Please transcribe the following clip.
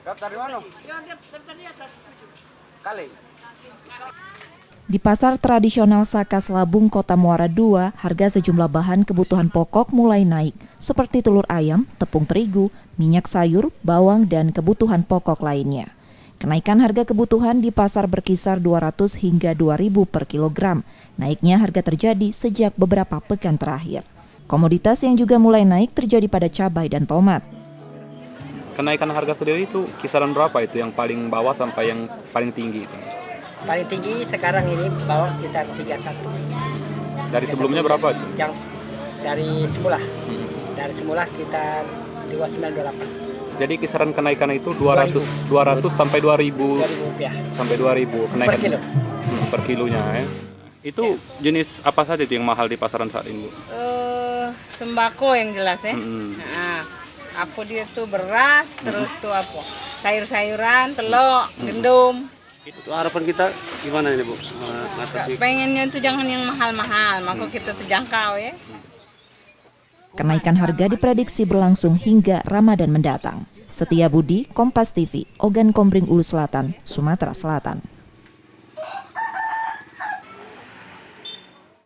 Daftar di mana? Kali. Di pasar tradisional Sakas Labung, Kota Muara II, harga sejumlah bahan kebutuhan pokok mulai naik, seperti telur ayam, tepung terigu, minyak sayur, bawang, dan kebutuhan pokok lainnya. Kenaikan harga kebutuhan di pasar berkisar 200 hingga 2.000 per kilogram. Naiknya harga terjadi sejak beberapa pekan terakhir. Komoditas yang juga mulai naik terjadi pada cabai dan tomat. Kenaikan harga sendiri itu kisaran berapa itu yang paling bawah sampai yang paling tinggi itu? Paling tinggi sekarang ini bawang sekitar 31. Dari sebelumnya berapa itu? Yang dari semula. Dari semula sekitar 2928. Jadi kisaran kenaikan itu 200 sampai 2.000 rupiah. Sampai 2.000 kenaikan Per kilo. Per kilonya ya. Itu jenis apa saja itu yang mahal di pasaran saat ini, Bu? Sembako yang jelas ya. Nah, apa dia tuh beras, terus tuh apa? Sayur-sayuran, telur, gendum. Itu harapan kita gimana ini, Bu? Pengennya tuh jangan yang mahal-mahal, maka kita terjangkau ya. Kenaikan harga diprediksi berlangsung hingga Ramadan mendatang. Setia Budi, Kompas TV, Ogan Kombring Ulu Selatan, Sumatera Selatan.